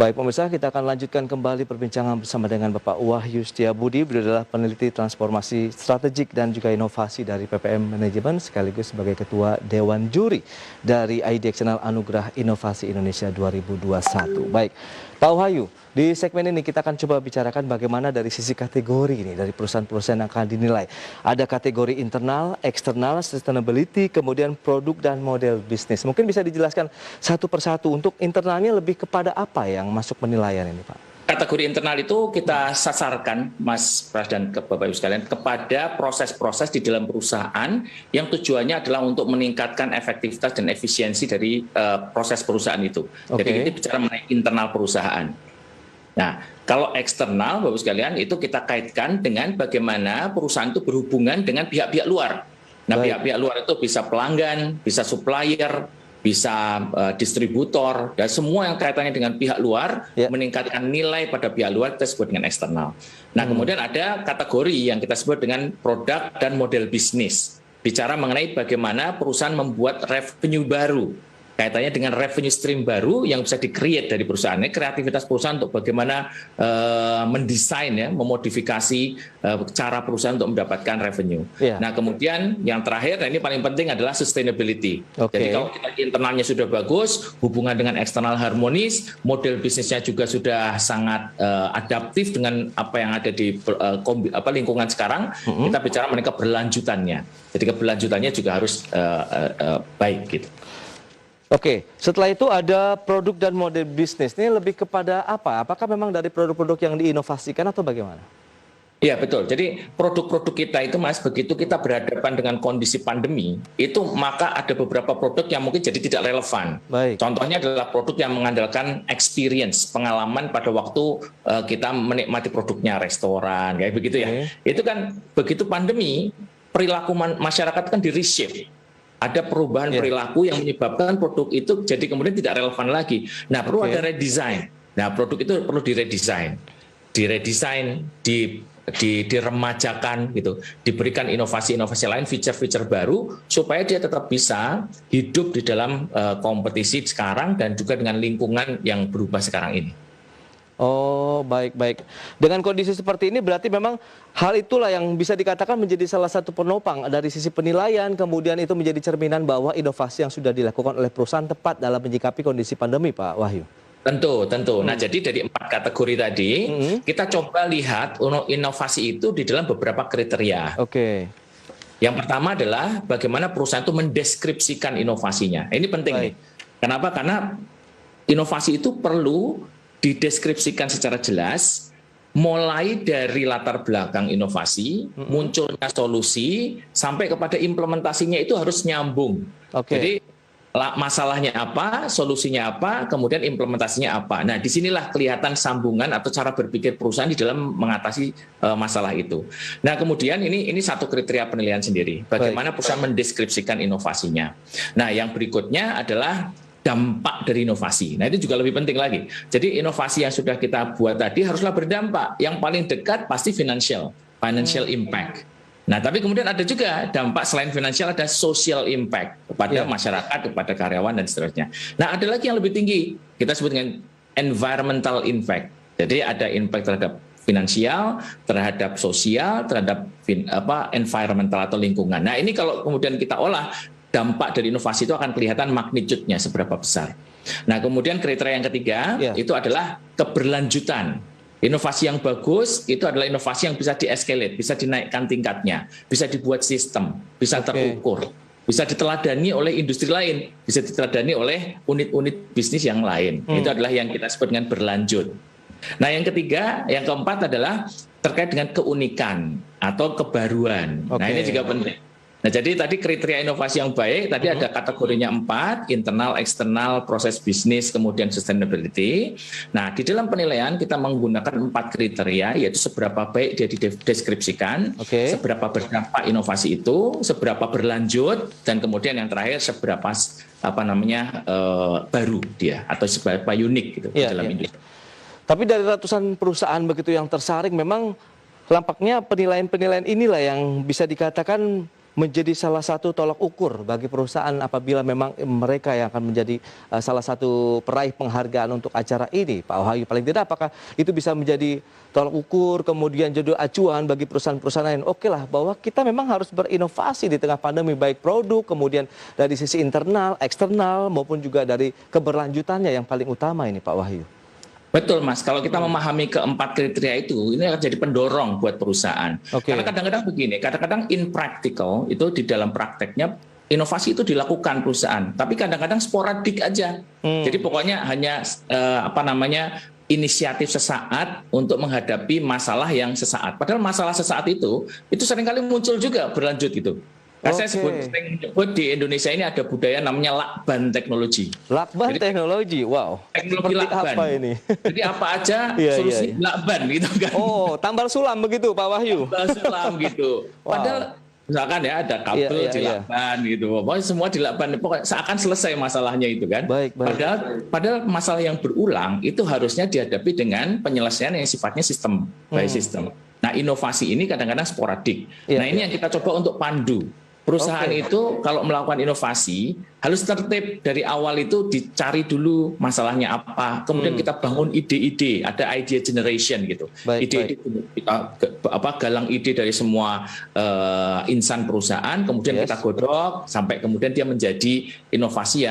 Baik pemirsa, kita akan lanjutkan kembali perbincangan bersama dengan Bapak Wahyu Setiabudi. Beliau adalah peneliti transformasi strategik dan juga inovasi dari PPM Manajemen sekaligus sebagai Ketua Dewan Juri dari ID Eksternal Anugerah Inovasi Indonesia 2021. Baik, Pak Wahyu, di segmen ini kita akan coba bicarakan bagaimana dari sisi kategori ini, dari perusahaan-perusahaan yang akan dinilai. Ada kategori internal, eksternal, sustainability, kemudian produk dan model bisnis. Mungkin bisa dijelaskan satu persatu. Untuk internalnya lebih kepada apa yang masuk penilaian ini, Pak? Kategori internal itu kita sasarkan, Mas Pras dan Bapak Ibu sekalian, kepada proses-proses di dalam perusahaan yang tujuannya adalah untuk meningkatkan efektivitas dan efisiensi dari proses perusahaan itu. Jadi kita bicara mengenai internal perusahaan. Nah, kalau eksternal, Bapak sekalian, itu kita kaitkan dengan bagaimana perusahaan itu berhubungan dengan pihak-pihak luar. Nah, pihak-pihak luar itu bisa pelanggan, bisa supplier, bisa distributor, dan semua yang kaitannya dengan pihak luar, meningkatkan nilai pada pihak luar kita sebut dengan eksternal. Nah, kemudian ada kategori yang kita sebut dengan produk dan model bisnis. Bicara mengenai bagaimana perusahaan membuat revenue baru. Kaitannya dengan revenue stream baru yang bisa di-create dari perusahaan. Ini kreativitas perusahaan untuk bagaimana mendesain, memodifikasi cara perusahaan untuk mendapatkan revenue. Nah, kemudian yang terakhir, ini paling penting adalah sustainability. Jadi kalau kita internalnya sudah bagus, hubungan dengan eksternal harmonis, model bisnisnya juga sudah sangat adaptif dengan apa yang ada di lingkungan sekarang, kita bicara mereka berlanjutannya. Jadi keberlanjutannya juga harus baik gitu. Oke, setelah itu ada produk dan model bisnis. Ini lebih kepada apa? Apakah memang dari produk-produk yang diinovasikan atau bagaimana? Iya, betul. Jadi produk-produk kita itu, Mas, begitu kita berhadapan dengan kondisi pandemi, itu maka ada beberapa produk yang mungkin jadi tidak relevan. Contohnya adalah produk yang mengandalkan experience, pengalaman pada waktu kita menikmati produknya restoran, kayak begitu ya. Itu kan begitu pandemi, perilaku masyarakat kan di-reshape. Ada perubahan perilaku yang menyebabkan produk itu jadi kemudian tidak relevan lagi. Nah, perlu ada redesign. Nah, produk itu perlu diredesign, diremajakan gitu, diberikan inovasi-inovasi lain, feature-feature baru supaya dia tetap bisa hidup di dalam kompetisi sekarang dan juga dengan lingkungan yang berubah sekarang ini. Oh, baik-baik. Dengan kondisi seperti ini berarti memang hal itulah yang bisa dikatakan menjadi salah satu penopang dari sisi penilaian, kemudian itu menjadi cerminan bahwa inovasi yang sudah dilakukan oleh perusahaan tepat dalam menyikapi kondisi pandemi, Pak Wahyu. Tentu. Nah, jadi dari 4 kategori tadi, kita coba lihat inovasi itu di dalam beberapa kriteria. Yang pertama adalah bagaimana perusahaan itu mendeskripsikan inovasinya. Ini penting nih. Kenapa? Karena inovasi itu perlu dideskripsikan secara jelas, mulai dari latar belakang inovasi, munculnya solusi, sampai kepada implementasinya itu harus nyambung. Jadi masalahnya apa, solusinya apa, kemudian implementasinya apa. Nah, disinilah kelihatan sambungan atau cara berpikir perusahaan di dalam mengatasi masalah itu. Nah, kemudian ini satu kriteria penilaian sendiri. Bagaimana perusahaan mendeskripsikan inovasinya. Nah, yang berikutnya adalah dampak dari inovasi. Nah, itu juga lebih penting lagi. Jadi inovasi yang sudah kita buat tadi haruslah berdampak. Yang paling dekat pasti financial impact. Nah, tapi kemudian ada juga dampak selain finansial, ada social impact kepada masyarakat, kepada karyawan dan seterusnya. Nah, ada lagi yang lebih tinggi. Kita sebut dengan environmental impact. Jadi ada impact terhadap finansial, terhadap sosial, terhadap environmental atau lingkungan. Nah, ini kalau kemudian kita olah, dampak dari inovasi itu akan kelihatan magnitude-nya seberapa besar. Nah, kemudian kriteria yang ketiga itu adalah keberlanjutan. Inovasi yang bagus itu adalah inovasi yang bisa di-escalate, bisa dinaikkan tingkatnya, bisa dibuat sistem, bisa terukur, bisa diteladani oleh industri lain, bisa diteladani oleh unit-unit bisnis yang lain. Itu adalah yang kita sebut dengan berlanjut. Nah, yang ketiga, yang keempat adalah terkait dengan keunikan atau kebaruan. Nah, ini juga penting. Nah, jadi tadi kriteria inovasi yang baik, tadi ada kategorinya 4, internal, eksternal, proses bisnis, kemudian sustainability. Nah, di dalam penilaian kita menggunakan 4 kriteria, yaitu seberapa baik dia dideskripsikan, seberapa berdampak inovasi itu, seberapa berlanjut, dan kemudian yang terakhir seberapa baru dia atau seberapa unik gitu di dalam industri. Tapi dari ratusan perusahaan begitu yang tersaring, memang lampaknya penilaian-penilaian inilah yang bisa dikatakan menjadi salah satu tolak ukur bagi perusahaan apabila memang mereka yang akan menjadi salah satu peraih penghargaan untuk acara ini, Pak Wahyu? Paling tidak apakah itu bisa menjadi tolak ukur, kemudian jadi acuan bagi perusahaan-perusahaan lain? Oke lah, bahwa kita memang harus berinovasi di tengah pandemi, baik produk, kemudian dari sisi internal, eksternal, maupun juga dari keberlanjutannya yang paling utama ini, Pak Wahyu. Betul Mas, kalau kita memahami keempat kriteria itu, ini akan jadi pendorong buat perusahaan. Karena kadang-kadang begini, kadang-kadang in practical, itu di dalam prakteknya, inovasi itu dilakukan perusahaan, tapi kadang-kadang sporadik aja. Jadi pokoknya hanya inisiatif sesaat untuk menghadapi masalah yang sesaat. Padahal masalah sesaat itu seringkali muncul juga berlanjut gitu. Saya sebut di Indonesia ini ada budaya namanya lakban teknologi. Lakban teknologi, wow. Teknologi lakban. Apa ini? Jadi apa aja solusi lakban gitu kan. Oh, tambal sulam begitu Pak Wahyu. Tambal sulam gitu. Padahal misalkan ya ada kabel dilakban gitu. Pokoknya semua dilakban. Pokoknya seakan selesai masalahnya itu kan. Padahal masalah yang berulang itu harusnya dihadapi dengan penyelesaian yang sifatnya sistem by sistem. Nah, inovasi ini kadang-kadang sporadik. Nah, ini yang kita coba untuk pandu. Perusahaan itu kalau melakukan inovasi harus tertib dari awal, itu dicari dulu masalahnya apa, kemudian kita bangun ide-ide, ada idea generation gitu. Ide-ide kita galang ide dari semua insan perusahaan, kemudian kita godok sampai kemudian dia menjadi inovasi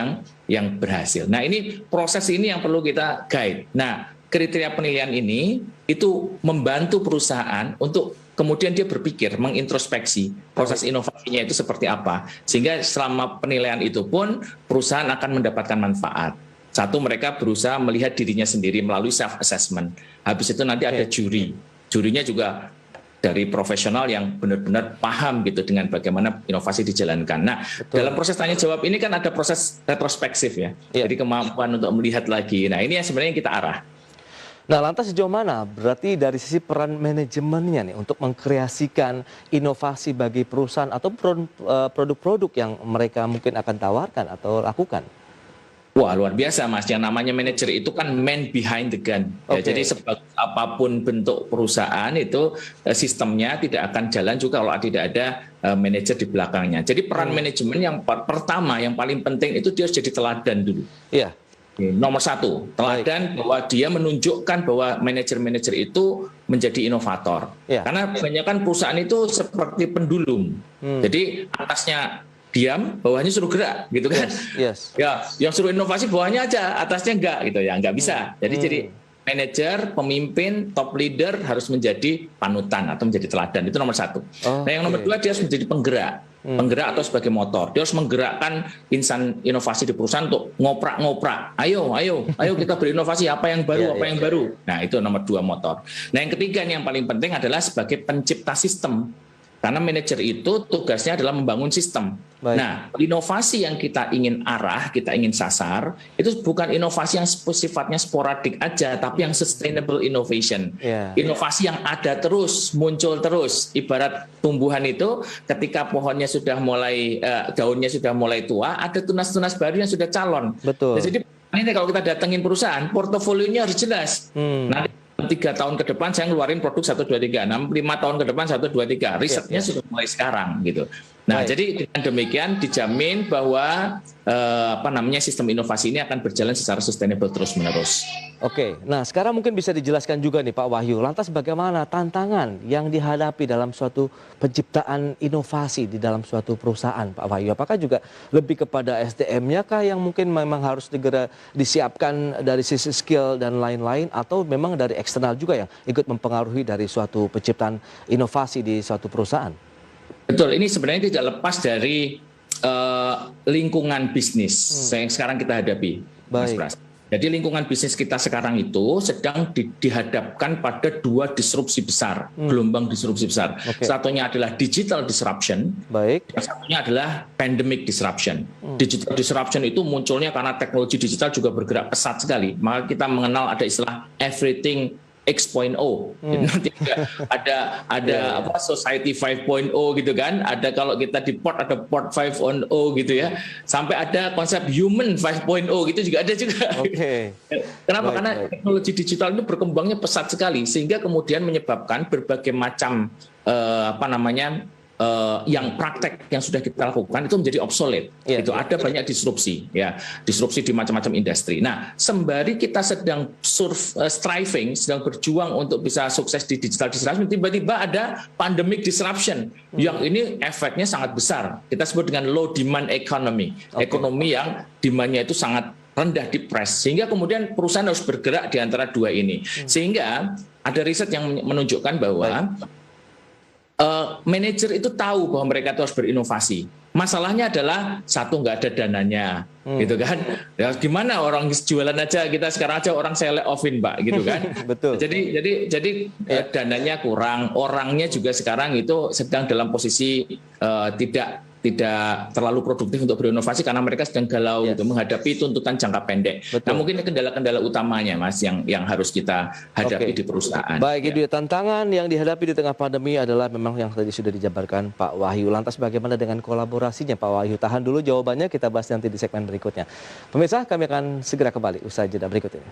yang berhasil. Nah, ini proses ini yang perlu kita guide. Nah, kriteria penilaian ini itu membantu perusahaan untuk kemudian dia berpikir, mengintrospeksi proses inovasinya itu seperti apa. Sehingga selama penilaian itu pun perusahaan akan mendapatkan manfaat. Satu, mereka berusaha melihat dirinya sendiri melalui self-assessment. Habis itu nanti ada juri. Jurinya juga dari profesional yang benar-benar paham gitu dengan bagaimana inovasi dijalankan. Nah, dalam proses tanya jawab ini kan ada proses retrospektif ya. Jadi kemampuan untuk melihat lagi. Nah, ini yang sebenarnya kita arah. Nah, lantas sejauh mana berarti dari sisi peran manajemennya nih untuk mengkreasikan inovasi bagi perusahaan atau produk-produk yang mereka mungkin akan tawarkan atau lakukan? Wah, luar biasa Mas, yang namanya manajer itu kan man behind the gun. Ya, jadi sebagus apapun bentuk perusahaan itu sistemnya tidak akan jalan juga kalau tidak ada manajer di belakangnya. Jadi peran manajemen yang pertama, yang paling penting itu dia harus jadi teladan dulu. Iya. Nomor satu, teladan bahwa dia menunjukkan bahwa manajer-manajer itu menjadi inovator. Karena kebanyakan perusahaan itu seperti pendulum. Jadi atasnya diam, bawahnya suruh gerak, gitu kan? Ya, yang suruh inovasi bawahnya aja, atasnya enggak, gitu ya, enggak bisa. Jadi manajer, pemimpin, top leader harus menjadi panutan atau menjadi teladan. Itu nomor satu. Nah, yang nomor dua, dia harus menjadi penggerak. Penggerak atau sebagai motor. Dia harus menggerakkan insan inovasi di perusahaan untuk ngoprak-ngoprak. Ayo kita berinovasi, apa yang baru, apa yang baru. Nah, itu nomor dua, motor. Nah, yang ketiga yang paling penting adalah sebagai pencipta sistem. Karena manajer itu tugasnya adalah membangun sistem. Nah, inovasi yang kita ingin arah, kita ingin sasar, itu bukan inovasi yang sifatnya sporadik aja, tapi yang sustainable innovation. Inovasi yang ada terus, muncul terus. Ibarat tumbuhan itu, ketika pohonnya sudah mulai, daunnya sudah mulai tua, ada tunas-tunas baru yang sudah calon. Nah, jadi ini kalau kita datengin perusahaan, portofolionya harus jelas. Nanti 3 tahun ke depan saya ngeluarin produk 1, 2, 3, 6, 5 tahun ke depan 1, 2, 3. Risetnya sudah mulai sekarang gitu. Nah, jadi dengan demikian dijamin bahwa sistem inovasi ini akan berjalan secara sustainable terus-menerus. Oke, nah sekarang mungkin bisa dijelaskan juga nih Pak Wahyu, lantas bagaimana tantangan yang dihadapi dalam suatu penciptaan inovasi di dalam suatu perusahaan Pak Wahyu? Apakah juga lebih kepada SDM-nya kah yang mungkin memang harus segera disiapkan dari sisi skill dan lain-lain, atau memang dari eksternal juga yang ikut mempengaruhi dari suatu penciptaan inovasi di suatu perusahaan? Betul, ini sebenarnya tidak lepas dari lingkungan bisnis yang sekarang kita hadapi, Mas Pras. Jadi lingkungan bisnis kita sekarang itu sedang dihadapkan pada 2 disrupsi besar, gelombang disrupsi besar. Satunya adalah digital disruption, yang satunya adalah pandemic disruption. Digital disruption itu munculnya karena teknologi digital juga bergerak pesat sekali. Maka kita mengenal ada istilah everything X.0. Nanti ada society 5.0 gitu kan. Ada kalau kita di port ada port 5.0 gitu ya. Sampai ada konsep human 5.0 gitu juga ada juga. Kenapa? Karena teknologi digital itu berkembangnya pesat sekali sehingga kemudian menyebabkan berbagai macam yang praktek yang sudah kita lakukan itu menjadi obsolete. Itu ada banyak disrupsi, ya, disrupsi di macam-macam industri. Nah, sembari kita sedang striving, sedang berjuang untuk bisa sukses di digital disruption, tiba-tiba ada pandemic disruption yang ini efeknya sangat besar. Kita sebut dengan low demand economy, ekonomi yang demandnya itu sangat rendah, depres, sehingga kemudian perusahaan harus bergerak di antara dua ini. Sehingga ada riset yang menunjukkan bahwa manajer itu tahu bahwa mereka itu harus berinovasi. Masalahnya adalah satu, nggak ada dananya, gitu kan? Ya, gimana orang jualan aja, kita sekarang aja orang saya lay offin, Mbak, gitu kan? Betul. Jadi dananya kurang, orangnya juga sekarang itu sedang dalam posisi tidak terlalu produktif untuk berinovasi karena mereka sedang galau untuk menghadapi tuntutan jangka pendek. Nah, mungkin kendala-kendala utamanya, Mas, yang harus kita hadapi di perusahaan. Baik, itu tantangan yang dihadapi di tengah pandemi adalah memang yang tadi sudah dijabarkan Pak Wahyu. Lantas bagaimana dengan kolaborasinya Pak Wahyu? Tahan dulu jawabannya, kita bahas nanti di segmen berikutnya. Pemirsa, kami akan segera kembali usai jeda berikut ini.